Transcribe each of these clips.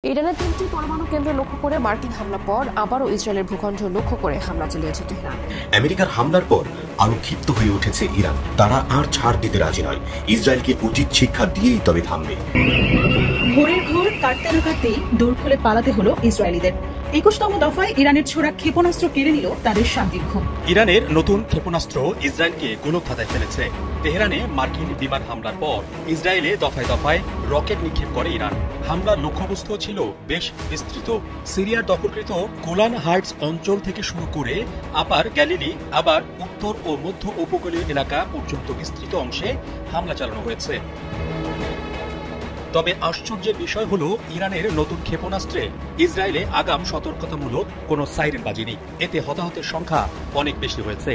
ইরানের 3টি পরমাণু কেন্দ্র লক্ষ্য করে মার্কিন হামলা পর আবারও ইসরায়েলের ভূখণ্ড লক্ষ্য করে হামলা চালিয়েছে তেহরান। আমেরিকার হামলার পর আরো ক্ষিপ্ত হয়ে উঠেছে ইরান। তারা আর ছাড় দিতে রাজি নয়। ইসরায়েলকে উচিত শিক্ষা দিয়েই তবে থামবে। ভোরের ভোর কাটতে না কাটতেই দৌড় খুলে পালাতে হলো ইসরায়েলিদের। 21তম দফায় ইরানের ছোড়া ক্ষেপণাস্ত্র কেড়ে নিল তাদের শান্তির ঘুম। ইরানের নতুন ক্ষেপণাস্ত্র ইসরায়েলকে গোলক ধাঁধায় ফেলেছে। তেহরানে মার্কিন বিমান হামলার পর ইসরায়েলে দফায় দফায় রকেট নিক্ষেপ করে ইরান। হামলার লক্ষ্যবস্তু ছিল বেশ বিস্তৃত। সিরিয়ার দখলকৃত গোলান হাইটস অঞ্চল থেকে শুরু করে আপার গ্যালিলি, আবার উত্তর ও মধ্য উপকূলীয় এলাকা পর্যন্ত বিস্তৃত অংশে হামলা চালানো হয়েছে। তবে আশ্চর্যের বিষয় হলো ইরানের নতুন ক্ষেপণাস্ত্রে ইসরায়েলে আগাম সতর্কতামূলক কোনো সাইরেন বাজেনি। এতে হতাহতের সংখ্যা অনেক বেশি হয়েছে।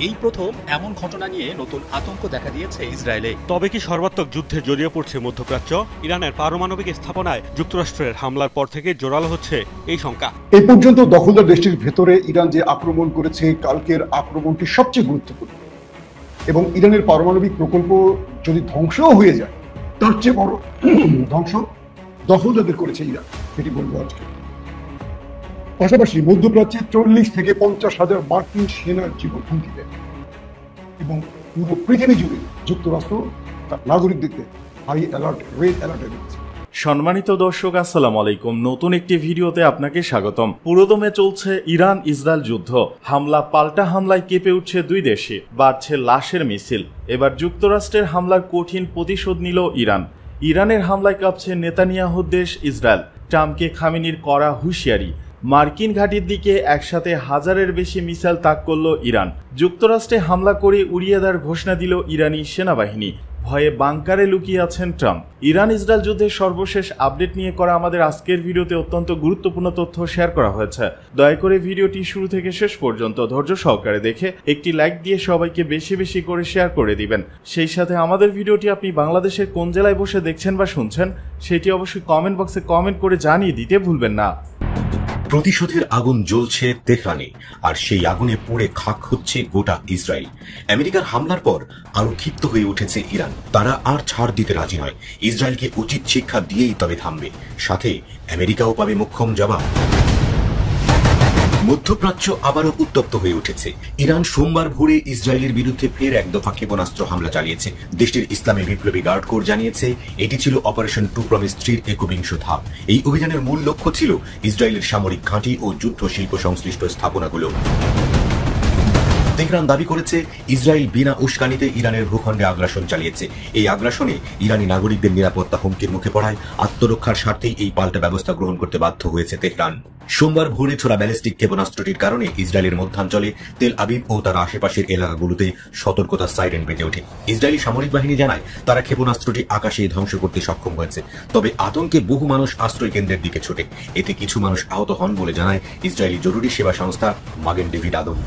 এই প্রথম এমন ঘটনা নিয়ে নতুন আতঙ্ক দেখা দিয়েছে ইসরায়েলে। তবে কি সর্বাত্মক যুদ্ধে জড়িয়ে পড়ছে মধ্যপ্রাচ্য? ইরানের পারমাণবিক স্থাপনায় যুক্তরাষ্ট্রের হামলার পর থেকে জোরালো হচ্ছে এই শঙ্কা। এই পর্যন্ত দখলদার দেশটির ভেতরে ইরান যে আক্রমণ করেছে, কালকের আক্রমণটি সবচেয়ে গুরুত্বপূর্ণ। এবং ইরানের পারমাণবিক প্রকল্প যদি ধ্বংসও হয়ে যায়, তার চেয়ে বড় ধ্বংস দখলদারদের করেছে ইরান, এটি বলবো আজকে। পাশাপাশি মধ্যপ্রাচ্যে 40 থেকে 50,000 মার্কিন সেনার জীবন হুমকিতে এবং পুরো পৃথিবী জুড়ে যুক্তরাষ্ট্র তার নাগরিকদেরকে হাই অ্যালার্ট, রেড অ্যালার্টে দিচ্ছে। সম্মানিত দর্শক, আসসালামু আলাইকুম। নতুন একটি ভিডিওতে আপনাকে স্বাগতম। পুরোদমে চলছে ইরান ইসরায়েল যুদ্ধ। হামলা পাল্টা হামলায় কেঁপে উঠছে দুই দেশে, বাড়ছে লাশের মিছিল। এবার যুক্তরাষ্ট্রের হামলার কঠিন প্রতিশোধ নিল ইরান। ইরানের হামলায় কাঁপছে নেতানিয়াহুর দেশ ইসরায়েল। ট্রাম্পকে খামেনির কড়া হুঁশিয়ারি। মার্কিন ঘাঁটির দিকে একসাথে 1000-এর বেশি মিসাইল তাক করল ইরান। যুক্তরাষ্ট্রে হামলা করে উড়িয়ে দেওয়ার ঘোষণা দিল ইরানি সেনাবাহিনী। ভয়ে বাংকারে লুকিয়ে আছেন ট্রাম্প। ইরান ইসরায়েল যুদ্ধের সর্বশেষ আপডেট নিয়ে করা আমাদের আজকের ভিডিওতে অত্যন্ত গুরুত্বপূর্ণ তথ্য শেয়ার করা হয়েছে। দয়া করে ভিডিওটি শুরু থেকে শেষ পর্যন্ত ধৈর্য সহকারে দেখে একটি লাইক দিয়ে সবাইকে বেশি বেশি করে শেয়ার করে দিবেন। সেই সাথে আমাদের ভিডিওটি আপনি বাংলাদেশের কোন জেলায় বসে দেখছেন বা শুনছেন সেটি অবশ্যই কমেন্ট বক্সে কমেন্ট করে জানিয়ে দিতে ভুলবেন না। প্রতিশোধের আগুন জ্বলছে তেহরানে, আর সেই আগুনে পুড়ে খাক হচ্ছে গোটা ইসরায়েল। আমেরিকার হামলার পর আরো ক্ষিপ্ত হয়ে উঠেছে ইরান। তারা আর ছাড় দিতে রাজি নয়। ইসরায়েলকে উচিত শিক্ষা দিয়েই তবে থামবে। সাথে আমেরিকাও পাবে মোক্ষম জবাব। মধ্যপ্রাচ্য আবারও উত্তপ্ত হয়ে উঠেছে। ইরান সোমবার ভোরে ইসরায়েলের বিরুদ্ধে ফের এক দফা ক্ষেপণাস্ত্র হামলা চালিয়েছে। দেশটির ইসলামী বিপ্লবী গার্ড কোর জানিয়েছে এটি ছিল অপারেশন 2 প্রমিস 3-র 21 ধাপ। এই অভিযানের মূল লক্ষ্য ছিল ইসরায়েলের সামরিক ঘাঁটি ও যুদ্ধ শিল্প সংশ্লিষ্ট স্থাপনাগুলো। তেহরান দাবি করেছে ইসরায়েল বিনা উস্কানিতে ইরানের ভূখণ্ডে আগ্রাসন চালিয়েছে। এই আগ্রাসনে ইরানি নাগরিকদের নিরাপত্তা হুমকির মুখে পড়ায় আত্মরক্ষার স্বার্থেই এই পাল্টা ব্যবস্থা গ্রহণ করতে বাধ্য হয়েছে তেহরান। সোমবার ভোরে ছোড়া ব্যালিস্টিক ক্ষেপণাস্ত্রটির কারণে ইসরায়েলের মধ্যাঞ্চলে তেল আবিব ও তার আশেপাশের এলাকাগুলোতে সতর্কতার সাইরেন বেজে ওঠে। ইসরায়েলি সামরিক বাহিনী জানায় তারা ক্ষেপণাস্ত্রটি আকাশে ধ্বংস করতে সক্ষম হয়েছে। তবে আতঙ্কে বহু মানুষ আশ্রয় কেন্দ্রের দিকে ছোটে। এতে কিছু মানুষ আহত হন বলে জানায় ইসরায়েলি জরুরি সেবা সংস্থা মাগেন ডেভিড আদম।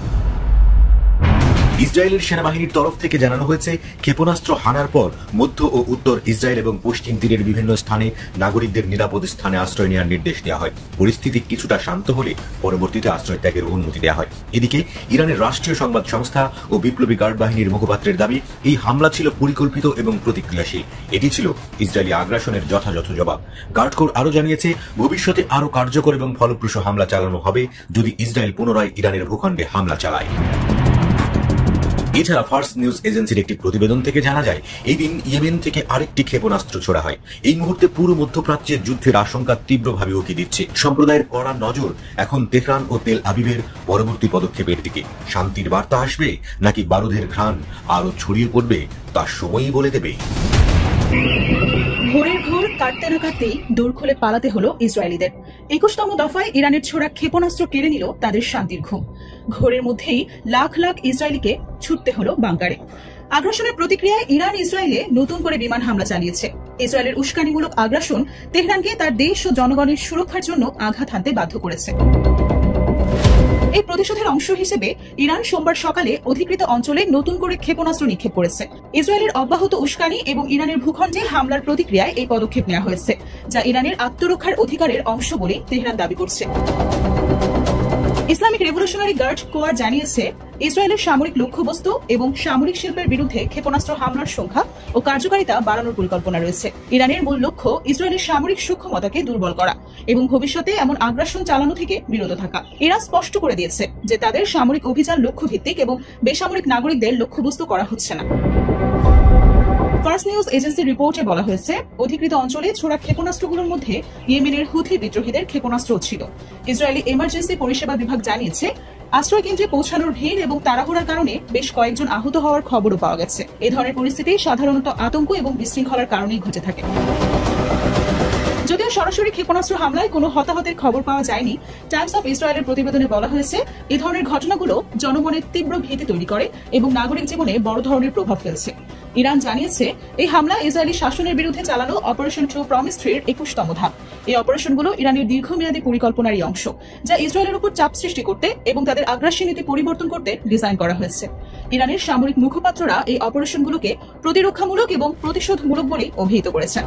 ইসরায়েলের সেনাবাহিনীর তরফ থেকে জানানো হয়েছে ক্ষেপণাস্ত্র হানার পর মধ্য ও উত্তর ইসরায়েল এবং পশ্চিম তীরের বিভিন্ন স্থানে নাগরিকদের নিরাপদ স্থানে আশ্রয় নেওয়ার নির্দেশ দেওয়া হয়। পরিস্থিতি কিছুটা শান্ত হলে পরবর্তীতে আশ্রয় ত্যাগের অনুমতি দেওয়া হয়। এদিকে ইরানের রাষ্ট্রীয় সংবাদ সংস্থা ও বিপ্লবী গার্ড বাহিনীর মুখপাত্রের দাবি এই হামলা ছিল পরিকল্পিত এবং প্রতিক্রিয়াশীল। এটি ছিল ইসরায়েলি আগ্রাসনের যথাযথ জবাব। গার্ড কোর আরও জানিয়েছে ভবিষ্যতে আরও কার্যকর এবং ফলপ্রসূ হামলা চালানো হবে যদি ইসরায়েল পুনরায় ইরানের ভূখণ্ডে হামলা চালায়। এছাড়া ফার্স্ট নিউজ এজেন্সির একটি প্রতিবেদন থেকে জানা যায় এই দিন ইয়েমেন থেকে আরেকটি ক্ষেপণাস্ত্র ছোড়া হয়। এই মুহূর্তে পুরো মধ্যপ্রাচ্যের যুদ্ধের আশঙ্কা তীব্রভাবে উকি দিচ্ছে। সম্প্রদায়ের কড়া নজর এখন তেহরান ও তেল আবিবের পরবর্তী পদক্ষেপের দিকে। শান্তির বার্তা আসবে নাকি বারুদের ঘ্রাণ আরো ছড়িয়ে পড়বে তা সময়ই বলে দেবে। ভোরের ভোর কাটতে না কাটতেই দৌড় খুলে পালাতে হলো ইসরায়েলিদের। 21তম দফায় ইরানের ছোড়া ক্ষেপণাস্ত্র কেড়ে নিল তাদের শান্তির ঘুম। ঘোরের মধ্যেই লাখ লাখ ইসরায়েলিকে ছুটতে হলো বাংকারে। আগ্রাসনের প্রতিক্রিয়ায় ইরান ইসরায়েলে নতুন করে বিমান হামলা চালিয়েছে। ইসরায়েলের উস্কানিমূলক আগ্রাসন তেহরানকে তার দেশ ও জনগণের সুরক্ষার জন্য আঘাত হানতে বাধ্য করেছে। এই প্রতিশোধের অংশ হিসেবে ইরান সোমবার সকালে অধিকৃত অঞ্চলে নতুন করে ক্ষেপণাস্ত্র নিক্ষেপ করেছে। ইসরায়েলের অব্যাহত উস্কানি এবং ইরানের ভূখণ্ডে হামলার প্রতিক্রিয়ায় এই পদক্ষেপ নেওয়া হয়েছে, যা ইরানের আত্মরক্ষার অধিকারের অংশ বলে তেহরান দাবি করছে। ইসলামিক রেভলিউশনারি গার্ড কোয়ার জানিয়েছে, ইসরায়েলের সামরিক লক্ষ্যবস্তু এবং সামরিক শিল্পের বিরুদ্ধে ক্ষেপণাস্ত্র হামলার সংখ্যা ও কার্যকারিতা বাড়ানোর পরিকল্পনা রয়েছে। ইরানের মূল লক্ষ্য ইসরায়েলের সামরিক সক্ষমতাকে দুর্বল করা এবং ভবিষ্যতে এমন আগ্রাসন চালানো থেকে বিরত থাকা। ইরান স্পষ্ট করে দিয়েছে যে তাদের সামরিক অভিযান লক্ষ্যভিত্তিক এবং বেসামরিক নাগরিকদের লক্ষ্যবস্তু করা হচ্ছে না। ফার্স্ট নিউজ এজেন্সির রিপোর্টে বলা হয়েছে, অধিকৃত অঞ্চলে ছোড়া ক্ষেপণাস্ত্রগুলোর মধ্যে ইয়েমেনের হুথি বিদ্রোহীদের ক্ষেপণাস্ত্রও ছিল। ইসরায়েলি এমার্জেন্সি পরিষেবা বিভাগ জানিয়েছে, আশ্রয় কেন্দ্রে পৌঁছানোর ভিড় এবং তাড়াহুড়ার কারণে বেশ কয়েকজন আহত হওয়ার খবরও পাওয়া গেছে। এ ধরনের পরিস্থিতি সাধারণত আতঙ্ক এবং বিশৃঙ্খলার কারণেই ঘটে থাকে। যদিও সরাসরি ক্ষেপণাস্ত্র হামলায় কোনো হতাহতের খবর পাওয়া যায়নি, টাইমস অফ ইসরায়েলের প্রতিবেদনে বলা হয়েছে, এই ধরনের ঘটনাগুলো জনমনে তীব্র ভীতি তৈরি করে এবং নাগরিক জীবনে বড় ধরনের প্রভাব ফেলছে। ইরান জানিয়েছে, এই হামলা ইসরায়েলি শাসনের বিরুদ্ধে চালানো অপারেশন ট্রু প্রমিস 3-এর 21তম ধাপ। এই অপারেশনগুলো ইরানের দীর্ঘমেয়াদী পরিকল্পনারই অংশ, যা ইসরায়েলের উপর চাপ সৃষ্টি করতে এবং তাদের আগ্রাসী নীতি পরিবর্তন করতে ডিজাইন করা হয়েছে। ইরানের সামরিক মুখপাত্ররা এই অপারেশনগুলোকে প্রতিরক্ষামূলক এবং প্রতিশোধমূলক বলে অভিহিত করেছেন।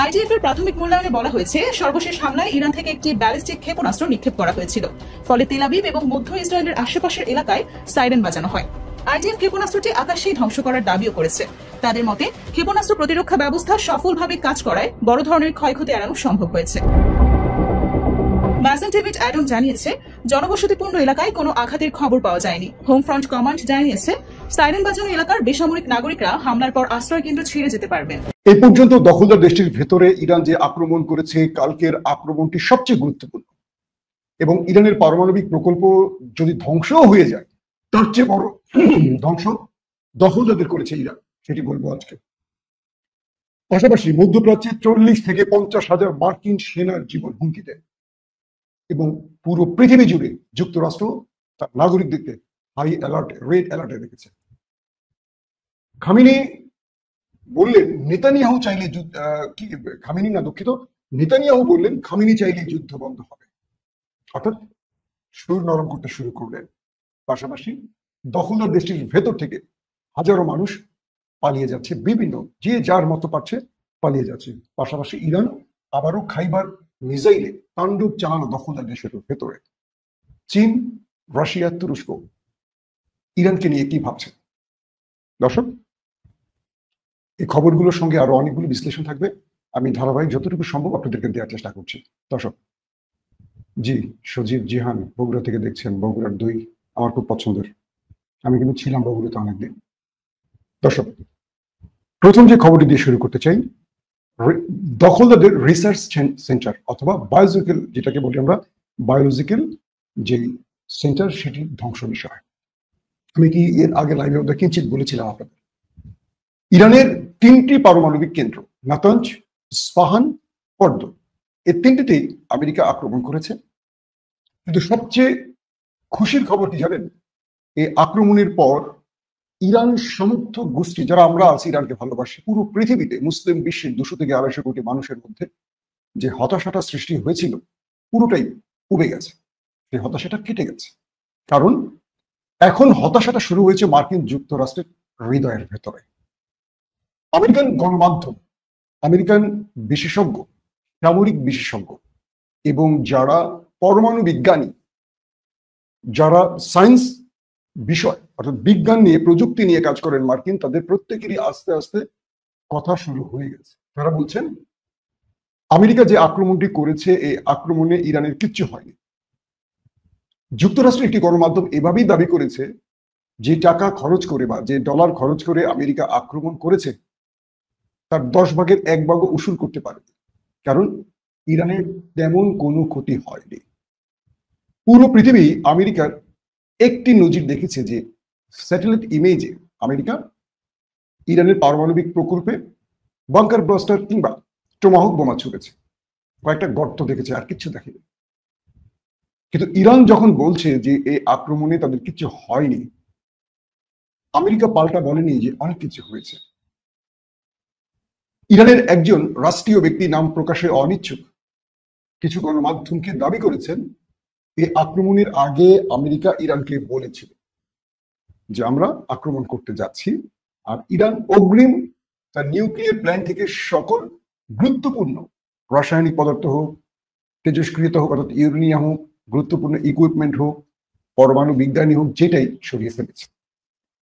আইডিএফ এর প্রাথমিক মূল্যায়নে বলা হয়েছে, সর্বশেষ হামলায় ইরান থেকে একটি ব্যালিস্টিক ক্ষেপণাস্ত্র নিক্ষেপ করা হয়েছিল, ফলে তেল আবিব এবং মধ্য ইসরায়েলের আশেপাশের এলাকায় সাইরেন বাজানো হয়। আইডিএফ ক্ষেপণাস্ত্রটি আকাশেই ধ্বংস করার দাবিও করেছে। তাদের মতে, ক্ষেপণাস্ত্র প্রতিরক্ষা ব্যবস্থা সফলভাবে কাজ করায় বড় ধরনের ক্ষয়ক্ষতি এড়ানো সম্ভব হয়েছে। মাসেন ডেভিড অ্যাডম জানিয়েছে, জনবসতিপূর্ণ এলাকায় কোনো আঘাতের খবর পাওয়া যায়নি। হোম ফ্রন্ট কমান্ড জানিয়েছে, সাইরেন বাজানো এলাকার বেসামরিক নাগরিকরা হামলার পর আশ্রয় কেন্দ্র ছেড়ে যেতে পারবেন। এই পর্যন্ত দখলদার দেশটির ভেতরে ইরান যে আক্রমণ করেছে, কালকের আক্রমণটি সবচেয়ে গুরুত্বপূর্ণ এবং ইরানের পারমাণবিক প্রকল্প যদি ধ্বংস হয়ে যায়, তার চেয়ে বড় ধ্বংস দখলদারদের করেছে ইরান, সেটি বলবো আজকে। পাশাপাশি মধ্যপ্রাচ্যে 40 থেকে 50,000 মার্কিন সেনার জীবন হুমকিতে এবং পুরো পৃথিবী জুড়ে যুক্তরাষ্ট্র তার নাগরিকদেরকে হাই অ্যালার্ট, রেড অ্যালার্টে রেখেছে। খামিনি বললেন, নেতানিয়াহু চাইলে খামিনি না, দুঃখিত, নেতানিয়াহু বললেন খামিনি চাইলে যুদ্ধ বন্ধ হবে, অর্থাৎ সুর নরম করতে শুরু করলেন। পাশাপাশি দখলদার দেশটির ভেতর থেকে হাজারো মানুষ পালিয়ে যাচ্ছে, বিভিন্ন যে যার মতো পারছে পালিয়ে যাচ্ছে। পাশাপাশি ইরান আবারও খাইবার মিসাইলে তাণ্ডব চালানো দখলদার দেশের ভেতরে। চীন, রাশিয়া, তুরস্ক ইরানকে নিয়ে কি ভাবছে? দর্শক, এই খবরগুলোর সঙ্গে আরো অনেকগুলো বিশ্লেষণ থাকবে, আমি ধারাবাহিক যতটুকু সম্ভব আপনাদেরকে দেওয়ার চেষ্টা করছি। দর্শক, জি সজীব জিহান বগুড়া থেকে দেখছেন। বগুড়ার দই আমার খুব পছন্দের, আমি কিন্তু ছিলাম বগুড়াতে অনেকদিন। দর্শক, প্রথম যে খবরটি দিয়ে শুরু করতে চাই, দখলদারদের রিসার্চ সেন্টার অথবা বায়োলজিক্যাল, যেটাকে বলি আমরা বায়োলজিক্যাল যে সেন্টার, সেটি ধ্বংস বিষয়। আমি কি এর আগে লাইভে কিঞ্চিত বলেছিলাম আপনাদের, ইরানের 3টি পারমাণবিক কেন্দ্র, নাতাঞ্জ, ইস্পাহান, ফর্দ, এই 3টিতেই আমেরিকা আক্রমণ করেছে। কিন্তু সবচেয়ে খুশির খবর কি জানেন? এই আক্রমণের পর ইরান সমর্থক গোষ্ঠী, যারা আমরা আছি ইরানকে ভালোবাসি, পুরো পৃথিবীতে মুসলিম বিশ্বের 200 থেকে 250 কোটি মানুষের মধ্যে যে হতাশাটা সৃষ্টি হয়েছিল, পুরোটাই উবে গেছে, সেই হতাশাটা কেটে গেছে। কারণ এখন হতাশাটা শুরু হয়েছে মার্কিন যুক্তরাষ্ট্রের হৃদয়ের ভেতরে। আমেরিকান গণমাধ্যম, আমেরিকান বিশেষজ্ঞ, সামরিক বিশেষজ্ঞ এবং যারা পরমাণু বিজ্ঞানী, যারা সায়েন্স বিষয় অর্থাৎ বিজ্ঞান নিয়ে, প্রযুক্তি নিয়ে কাজ করেন মার্কিন, তাদের প্রত্যেকেরই আস্তে আস্তে কথা শুরু হয়ে গেছে। তারা বলছেন আমেরিকা যে আক্রমণটি করেছে, এই আক্রমণে ইরানের কিচ্ছু হয়নি। যুক্তরাষ্ট্রের একটি গণমাধ্যম এভাবেই দাবি করেছে, যে টাকা খরচ করে বা যে ডলার খরচ করে আমেরিকা আক্রমণ করেছে, তার 10 ভাগের 1 ভাগও উসুল করতে পারে, কারণ ইরানের তেমন কোনো ক্ষতি হয়নি। পুরো পৃথিবী আমেরিকার একটি নজির দেখেছে যে স্যাটেলাইট ইমেজে আমেরিকা ইরানের পারমাণবিক প্রকল্পে বাংকার ব্লাস্টার কিংবা টোমাহক বোমা ছুড়েছে, কয়েকটা গর্ত দেখেছে, আর কিছু দেখেনি। কিন্তু ইরান যখন বলছে যে এই আক্রমণে তাদের কিছু হয়নি, আমেরিকা পাল্টা বলেনি যে অনেক কিছু হয়েছে। ইরানের একজন রাষ্ট্রীয় ব্যক্তি, নাম প্রকাশে অনিচ্ছুক, কিছু গণমাধ্যমকে দাবি করেছেন এই আক্রমণের আগে আমেরিকা ইরানকে বলেছিল যে আমরা আক্রমণ করতে যাচ্ছি, আর ইরান অগ্রিম তার নিউক্লিয়ার প্ল্যান্ট থেকে সকল গুরুত্বপূর্ণ রাসায়নিক পদার্থ হোক, তেজস্ক্রিয়তা হোক অর্থাৎ ইউরেনিয়াম হোক, গুরুত্বপূর্ণ ইকুইপমেন্ট হোক, পরমাণু বিজ্ঞানী হোক, যেটাই সরিয়ে ফেলেছে।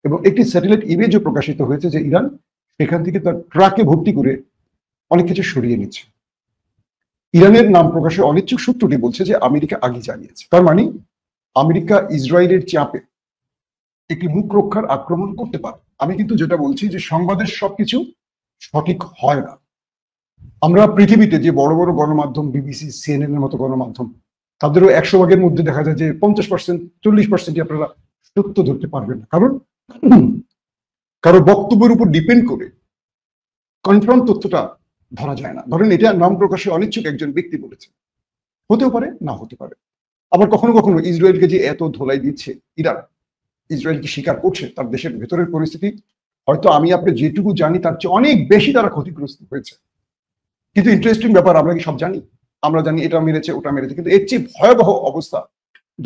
এবং একটি স্যাটেলাইট ইমেজও প্রকাশিত হয়েছে যে ইরান সেখান থেকে তার ট্রাকে ভর্তি করে অনেক কিছু সরিয়ে নিচ্ছে। ইরানের নাম প্রকাশে অনিচ্ছুক সূত্রটি বলছে যে আমেরিকা আগে জানিয়েছে, তার মানে আমেরিকা ইসরায়েলের চাপে একটি মুখ রক্ষার আক্রমণ করতে পারে। আমি কিন্তু যেটা বলছি যে সংবাদের সবকিছু সঠিক হয় না। আমরা পৃথিবীতে যে বড় বড় গণমাধ্যম, বিবিসি, সিএনএন এর মতো গণমাধ্যম, তাদেরও 100 ভাগের মধ্যে দেখা যায় যে 50%, 40% আপনারা সত্য ধরতে পারবেন না, কারণ কারো বক্তব্যের উপর ডিপেন্ড করে কনফার্ম তথ্যটা ধরা যায় না। ধরেন এটা নাম প্রকাশে অনিচ্ছুক একজন ব্যক্তি বলেছে, হতেও পারে, না হতে পারে। আবার কখনো কখনো ইসরায়েলকে যে এত ধোলাই দিচ্ছে ইরান, ইসরায়েল কি স্বীকার করছে তার দেশের ভেতরের পরিস্থিতি হয়তো আমি আপনি যেটুকু জানি তার চেয়ে অনেক বেশি তারা ক্ষতিগ্রস্ত হয়েছে। কিন্তু ইন্টারেস্টিং ব্যাপার, আমরা কি সব জানি? আমরা জানি এটা মেরেছে, ওটা মেরেছে, কিন্তু এর চেয়ে ভয়াবহ অবস্থা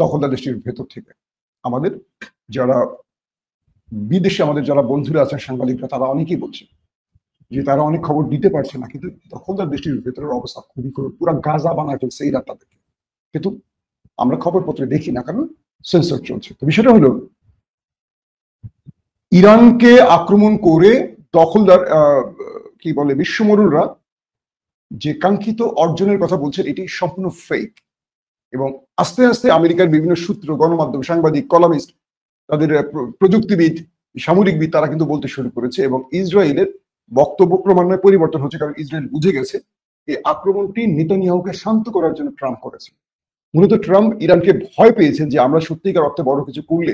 দখলদার দেশটির ভেতর থেকে। আমাদের যারা বিদেশে, আমাদের যারা বন্ধুরা আছেন সাংবাদিকরা, তারা অনেকেই বলছে যে তারা অনেক খবর দিতে পারছে না, কিন্তু দখলদার দেশটির ভেতরের অবস্থা খুবই খারাপ, পুরো গাজা বানায় ফেলছে ইরান তাদেরকে। কিন্তু আমরা খবরপত্রে দেখি না, কারণ সেন্সর চলছে। তো বিষয়টা হলো ইরানকে আক্রমণ করে দখলদার কি বলে বিশ্বমরুলরা যে কাঙ্ক্ষিত অর্জনের কথা বলছেন, এটি সম্পূর্ণ ফেক। এবং আস্তে আস্তে আমেরিকার বিভিন্ন সূত্র, গণমাধ্যম, সাংবাদিক, কলামিস্ট, তাদের প্রযুক্তিবিদ, সামরিকবিদ, তারা কিন্তু বলতে শুরু করেছে। এবং ইসরায়েলের বক্তব্য ক্রমান্বয়ে পরিবর্তন হচ্ছে, কারণ ইসরায়েল বুঝে গেছে এই আক্রমণটি নেতানিয়াহুকে শান্ত করার জন্য ট্রাম্প করেছে। মূলত ট্রাম্প ইরানকে ভয় পেয়েছেন যে আমরা সত্যিকার অর্থে বড় কিছু করলে,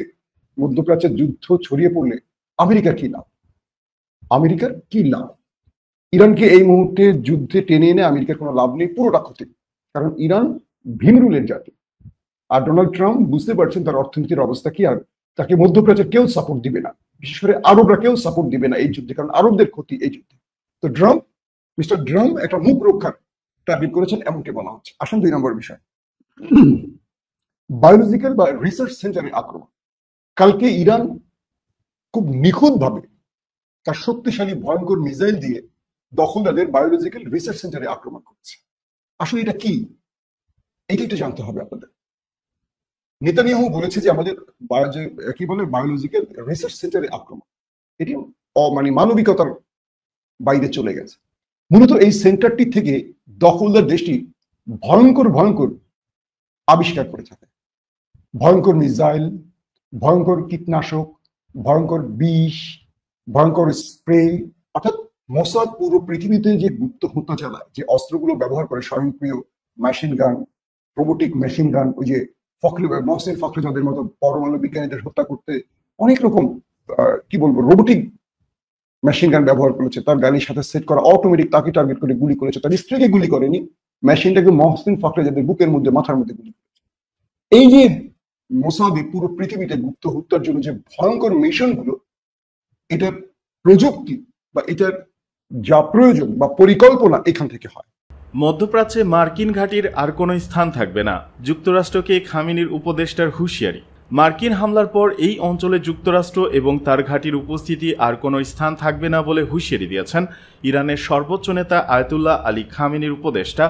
মধ্যপ্রাচ্যের যুদ্ধ ছড়িয়ে পড়লে আমেরিকার কি লাভ, আমেরিকার কি লাভ। ইরানকে এই মুহূর্তে যুদ্ধে টেনে এনে আমেরিকার কোনো লাভ নেই, পুরোটা ক্ষতি। কারণ ইরান ভীমরুলের জাতি, আর ডোনাল্ড ট্রাম্প বুঝতে পারছেন তার অর্থনীতির অবস্থা কি, আর তাকে মধ্যপ্রাচ্যের কেউ সাপোর্ট দিবে না, বিশেষ করে আরবরা কেউ সাপোর্ট দিবে না এই যুদ্ধে, কারণ আরবদের ক্ষতি এই যুদ্ধে। তো মিস্টার ট্রাম্প একটা মুখ রক্ষার টার্গেট করেছেন, এমনটি বলা হচ্ছে। আসুন 2 নম্বর বিষয়, বায়োলজিক্যাল বা রিসার্চ সেন্টারের আক্রমণ। কালকে ইরান খুব নিখুঁত ভাবে তার শক্তিশালী ভয়ঙ্কর মিসাইল দিয়ে দখলদারদের বায়োলজিক্যাল রিসার্চ সেন্টারে আক্রমণ করছে। আসলে এটা কি, এটা একটু জানতে হবে আপনাদের। নেতানিয়াহু বলেছে যে আমাদের কি বলে বায়োলজিক্যাল রিসার্চ সেন্টারে আক্রমণ, এটি মানে মানবিকতার বাইরে চলে গেছে। মূলত এই সেন্টারটি থেকে দখলদার দেশটি ভয়ঙ্কর ভয়ঙ্কর আবিষ্কার করে থাকে, ভয়ঙ্কর মিসাইল, ভয়ঙ্কর কীটনাশক, ভয়ঙ্কর বিষ, ভয়ঙ্কর স্প্রে। অর্থাৎ মোসাদ পুরো পৃথিবীতে যে গুপ্ত হত্যা চালায়, যে অস্ত্রগুলো ব্যবহার করে, স্বয়ংক্রিয় machine gun, robotic machine gun, ওই যে মহসিন ফখরুজাদের মতো পরমাণু বিজ্ঞানীদের হত্যা করতে অনেক রকম কি বলবো রোবোটিক মেশিন গান ব্যবহার করেছে। তার গাড়ির সাথে সেট করা অটোমেটিক তাকে টার্গেট করে গুলি করেছে, তার স্ত্রীকে গুলি করেনি, মেশিনটাকে মহসিন ফখরুজাদের বুকের মধ্যে, মাথার মধ্যে গুলি করেছে। এই যে মোসাদে পুরো পৃথিবীতে গুপ্ত হত্যার জন্য যে ভয়ঙ্কর মিশনগুলো, এটার প্রযুক্তি বা এটার যা প্রয়োজন বা পরিকল্পনা এখান থেকে হয়। মধ্যপ্রাচ্যে মার্কিন ঘাঁটির আর কোনো স্থান থাকবে না, যুক্তরাষ্ট্রকে খামেনির উপদেষ্টার হুঁশিয়ারি। মার্কিন হামলার পর এই অঞ্চলে যুক্তরাষ্ট্র এবং তার ঘাঁটির উপস্থিতি আর কোনো স্থান থাকবে না বলে হুঁশিয়ারি দিয়েছেন ইরানের সর্বোচ্চ নেতা আয়াতুল্লাহ আলী খামেনির উপদেষ্টা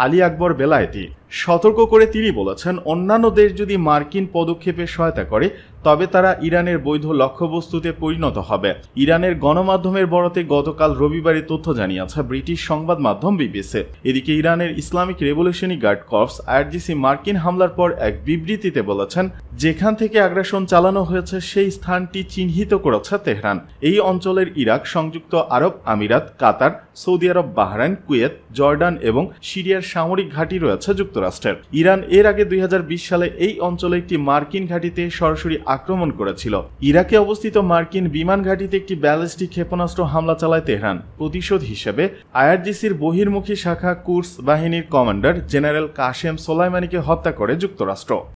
আলী আকবর বেলায়েতি। সতর্ক করে তিনি বলেছেন, অন্যান্য দেশ যদি মার্কিন পদক্ষেপে সহায়তা করে তবে তারা ইরানের বৈধ লক্ষ্যবস্তুতে পরিণত হবে। ইরানের গণমাধ্যমের বরাতে গতকাল রবিবারই তথ্য জানিয়েছে ব্রিটিশ সংবাদ মাধ্যম বিবিসি। এদিকে ইরানের Islamic revolutionary guard corps IRGC মার্কিন হামলার পর এক বিবৃতিতে বলেছেন, যেখান থেকে আগ্রাসন চালানো হয়েছে সেই স্থানটি চিহ্নিত করেছে তেহরান। এই অঞ্চলের ইরাক, সংযুক্ত আরব আমিরাত, কাতার, সৌদি আরব, বাহরাইন, কুয়েত, জর্ডান এবং সিরিয়ার সামরিক ঘাঁটি রয়েছে যুক্তরাষ্ট্রের। ইরান এর আগে 2020 সালে এই অঞ্চলে একটি মার্কিন ঘাঁটিতে সরাসরি আক্রমণ করেছিল। ইরাকে অবস্থিত মার্কিন বিমান ঘাঁটিতে একটি ব্যালিস্টিক ক্ষেপণাস্ত্র হামলা চালায় তেহরান। প্রতিশোধ হিসেবে আইআরজিসির বহির্মুখী শাখা কুর্স বাহিনীর কমান্ডার জেনারেল কাশেম সোলাইমানিকে হত্যা করে যুক্তরাষ্ট্র।